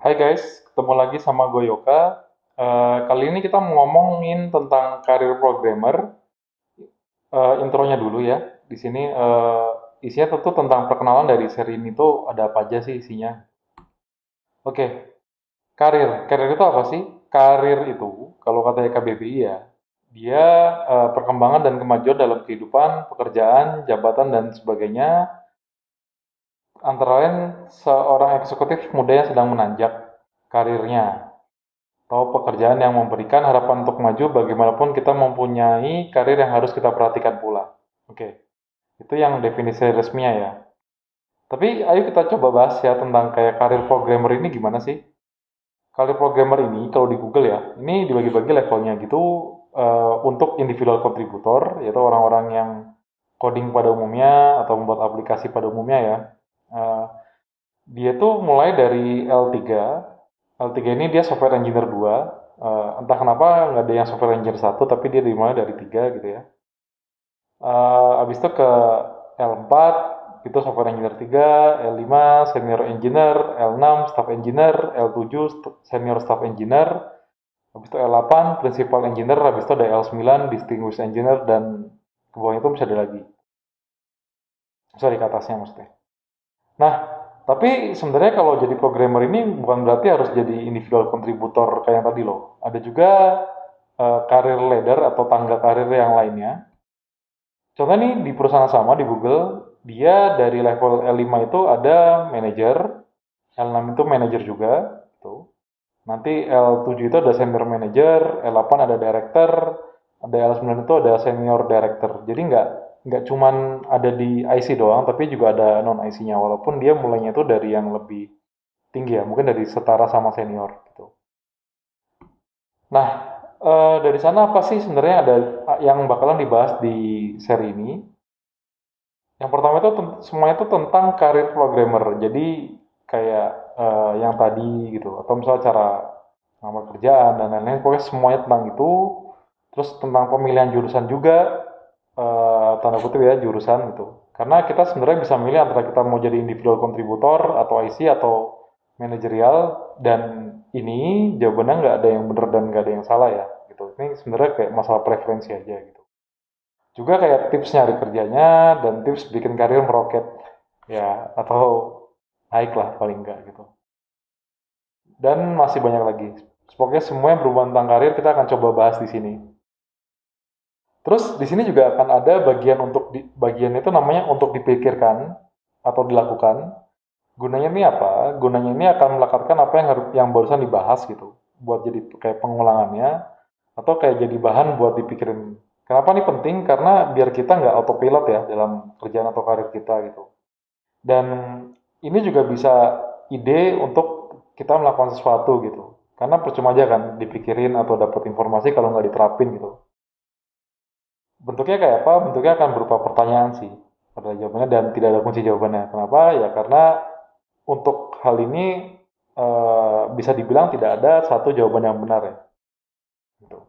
Hai guys, ketemu lagi sama gue Yoka. Kali ini kita mau ngomongin tentang karir programmer. Intronya dulu ya. Di sini isinya tentu tentang perkenalan dari seri ini tuh ada apa aja sih isinya. Oke, karir. Karir itu apa sih? Karir itu, kalau kata KBBI ya, dia perkembangan dan kemajuan dalam kehidupan, pekerjaan, jabatan, dan sebagainya. Antara lain, seorang eksekutif muda yang sedang menanjak karirnya atau pekerjaan yang memberikan harapan untuk maju bagaimanapun kita mempunyai karir yang harus kita perhatikan pula. Oke, itu yang definisi resminya ya. Tapi ayo kita coba bahas ya tentang kayak karir programmer ini gimana sih? Karir programmer ini kalau di Google ya, ini dibagi-bagi levelnya gitu untuk individual contributor, yaitu orang-orang yang coding pada umumnya atau membuat aplikasi pada umumnya ya. Eh, Dia tuh mulai dari L3. L3 ini dia software engineer 2. Entah kenapa nggak ada yang software engineer 1, tapi dia dimulai dari 3 gitu ya. Habis itu ke L4, itu software engineer 3, L5 senior engineer, L6 staff engineer, L7 senior staff engineer, habis itu L8 principal engineer, habis itu ada L9 distinguished engineer, dan ke bawah itu bisa ada lagi. Bisa di atasnya maksudnya. Nah, tapi sebenarnya kalau jadi programmer ini bukan berarti harus jadi individual contributor kayak yang tadi loh. Ada juga karir ladder atau tangga karir yang lainnya. Contohnya nih di perusahaan sama di Google, dia dari level L5 itu ada manager, L6 itu manager juga, gitu. Nanti L7 itu ada senior manager, L8 ada director, ada L9 itu ada senior director. Jadi nggak cuman ada di IC doang, tapi juga ada non IC-nya. Walaupun dia mulainya itu dari yang lebih tinggi ya, mungkin dari setara sama senior gitu. Nah, dari sana apa sih sebenarnya ada yang bakalan dibahas di seri ini? Yang pertama itu semuanya itu tentang karir programmer. Jadi kayak yang tadi gitu, atau misalnya cara ngambil kerjaan dan lain-lain. Pokoknya semuanya tentang itu. Terus tentang pemilihan jurusan juga, tanda kutip ya jurusan gitu. Karena kita sebenarnya bisa milih antara kita mau jadi individual contributor atau IC atau manajerial, dan ini jawabannya nggak ada yang benar dan nggak ada yang salah ya gitu. Ini sebenarnya kayak masalah preferensi aja gitu. Juga kayak tips nyari kerjanya dan tips bikin karir meroket ya, atau naik lah paling enggak gitu. Dan masih banyak lagi. Pokoknya semua yang berhubungan tentang karir kita akan coba bahas di sini. Terus di sini juga akan ada bagian untuk bagian itu namanya untuk dipikirkan atau dilakukan. Gunanya ini apa? Gunanya ini akan melekatkan apa yang harus yang barusan dibahas gitu. Buat jadi kayak pengulangannya atau kayak jadi bahan buat dipikirin. Kenapa ini penting? Karena biar kita nggak autopilot ya dalam kerjaan atau karir kita gitu. Dan ini juga bisa ide untuk kita melakukan sesuatu gitu. Karena percuma aja kan dipikirin atau dapat informasi kalau nggak diterapin gitu. Bentuknya kayak apa? Bentuknya akan berupa pertanyaan sih pada jawabannya, dan tidak ada kunci jawabannya. Kenapa? Ya karena untuk hal ini bisa dibilang tidak ada satu jawaban yang benar ya. Gitu.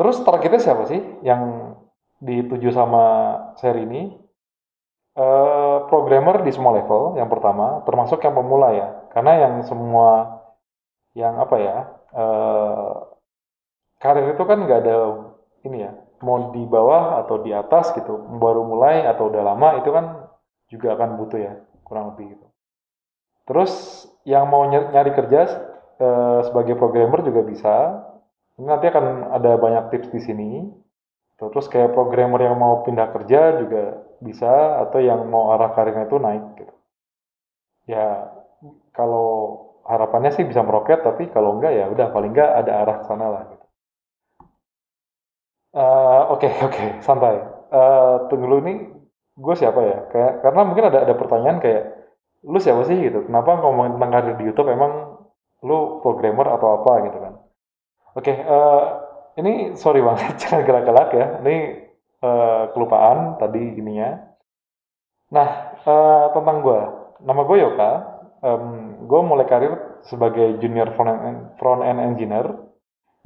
Terus targetnya siapa sih yang dituju sama seri ini? Programmer di semua level, yang pertama, termasuk yang pemula ya. Karena yang semua yang apa ya, eh, karir itu kan nggak ada ini ya, mau di bawah atau di atas gitu, baru mulai atau udah lama itu kan juga akan butuh ya, kurang lebih gitu. Terus yang mau nyari kerja sebagai programmer juga bisa. Ini nanti akan ada banyak tips di sini. Terus kayak programmer yang mau pindah kerja juga bisa, atau yang mau arah karirnya itu naik gitu. Ya kalau harapannya sih bisa meroket, tapi kalau enggak ya udah paling enggak ada arah ke sana lah gitu. Oke, oke, santai. Tunggu dulu nih, gue siapa ya? Kayak karena mungkin ada pertanyaan kayak, lu siapa sih gitu? Kenapa ngomongin tentang karir di YouTube? Emang lu programmer atau apa gitu kan? Oke, ini sorry banget, jangan galak-galak ya. Ini kelupaan tadi ininya. Nah, tentang gue, nama gue Yoka. Gue mulai karir sebagai junior front-end engineer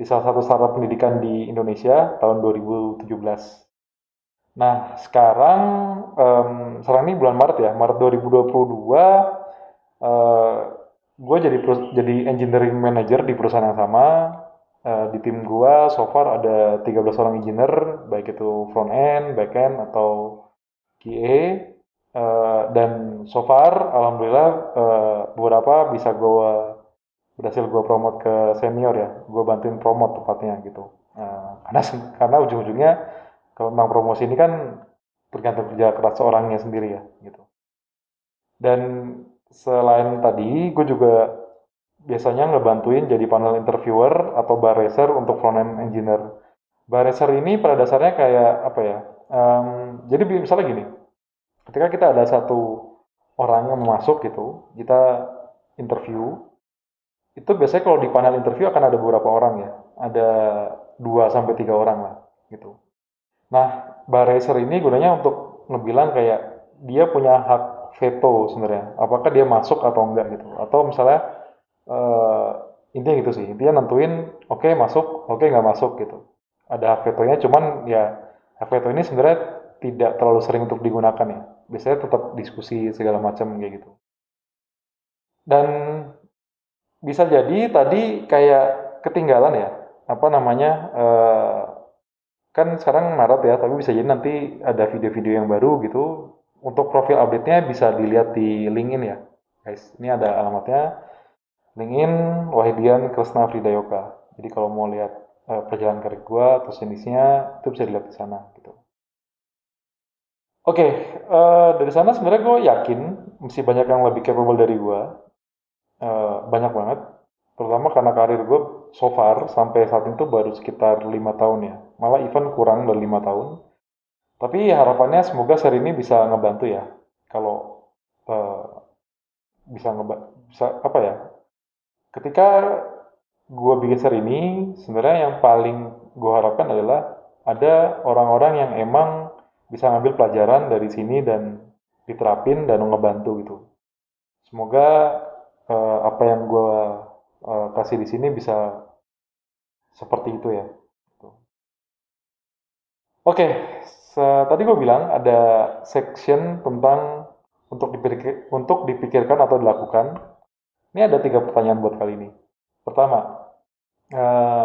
di salah satu startup pendidikan di Indonesia tahun 2017. Nah, sekarang ini bulan Maret ya, Maret 2022, eh, gue jadi engineering manager di perusahaan yang sama. Di tim gue so far ada 13 orang engineer, baik itu front end, back end, atau QA. Dan so far alhamdulillah beberapa berhasil gue promote ke senior ya, gue bantuin promote tepatnya gitu. Karena ujung-ujungnya kalau tentang promosi ini kan tergantung kerja keras seorangnya sendiri ya gitu. Dan selain tadi, gue juga biasanya ngebantuin jadi panel interviewer atau bar racer untuk front-end engineer. Bar racer ini pada dasarnya kayak apa ya? Jadi misalnya gini, ketika kita ada satu orang yang mau masuk gitu, kita interview, itu biasanya kalau di panel interview akan ada beberapa orang ya, ada 2 sampai 3 orang lah gitu. Nah, bar racer ini gunanya untuk ngebilang kayak dia punya hak veto sebenarnya, apakah dia masuk atau enggak gitu. Atau misalnya eh, intinya gitu sih, intinya nentuin oke masuk, oke nggak masuk gitu. Ada hak vetonya, cuman ya hak veto ini sebenarnya tidak terlalu sering untuk digunakan ya. Biasanya tetap diskusi segala macam kayak gitu. Dan bisa jadi tadi kayak ketinggalan ya, apa namanya, kan sekarang Maret ya, tapi bisa jadi nanti ada video-video yang baru gitu. Untuk profil update-nya bisa dilihat di LinkedIn ya, guys. Ini ada alamatnya, LinkedIn Wahidian Kresna Fridayoka. Jadi kalau mau lihat perjalanan karir gua atau jenisnya, itu bisa dilihat di sana gitu. Oke, dari sana sebenarnya gue yakin masih banyak yang lebih capable dari gua. Banyak banget. Terutama karena karir gue so far sampai saat itu baru sekitar 5 tahun ya. Malah even kurang dari 5 tahun. Tapi harapannya semoga seri ini bisa ngebantu ya. Kalau eh, bisa apa ya? Ketika gue bikin seri ini, sebenarnya yang paling gue harapkan adalah ada orang-orang yang emang bisa ngambil pelajaran dari sini dan diterapin dan ngebantu gitu. Semoga apa yang gue kasih di sini bisa seperti itu ya. Oke, tadi gue bilang ada section tentang untuk dipikirkan atau dilakukan. Ini ada 3 pertanyaan buat kali ini. Pertama,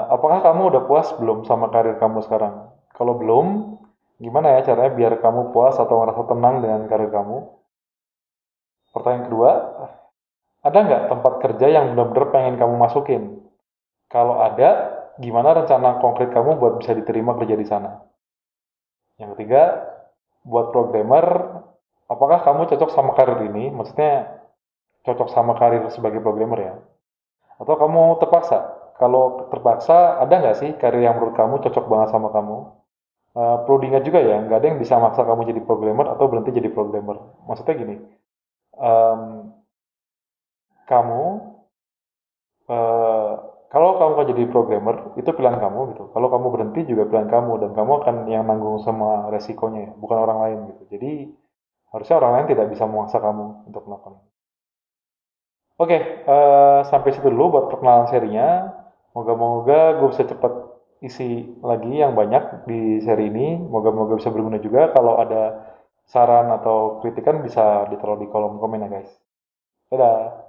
apakah kamu udah puas belum sama karir kamu sekarang? Kalau belum, gimana ya caranya biar kamu puas atau ngerasa tenang dengan karir kamu? Pertanyaan kedua, ada nggak tempat kerja yang benar-benar pengen kamu masukin? Kalau ada, gimana rencana konkret kamu buat bisa diterima kerja di sana? Yang ketiga, buat programmer, apakah kamu cocok sama karir ini? Maksudnya cocok sama karir sebagai programmer ya? Atau kamu terpaksa? Kalau terpaksa, ada nggak sih karir yang menurut kamu cocok banget sama kamu? Perlu diingat juga ya, nggak ada yang bisa maksa kamu jadi programmer atau berhenti jadi programmer. Maksudnya gini, em, kamu eh, kalau kamu mau jadi programmer itu pilihan kamu gitu. Kalau kamu berhenti juga pilihan kamu dan kamu akan yang nanggung semua resikonya ya, bukan orang lain gitu. Jadi harusnya orang lain tidak bisa memaksa kamu untuk melakukan itu. Oke, sampai situ dulu buat perkenalan serinya. Moga-moga gue bisa cepat isi lagi yang banyak di seri ini. Moga-moga bisa berguna juga. Kalau ada saran atau kritikan bisa ditaruh di kolom komen ya guys. Dadah.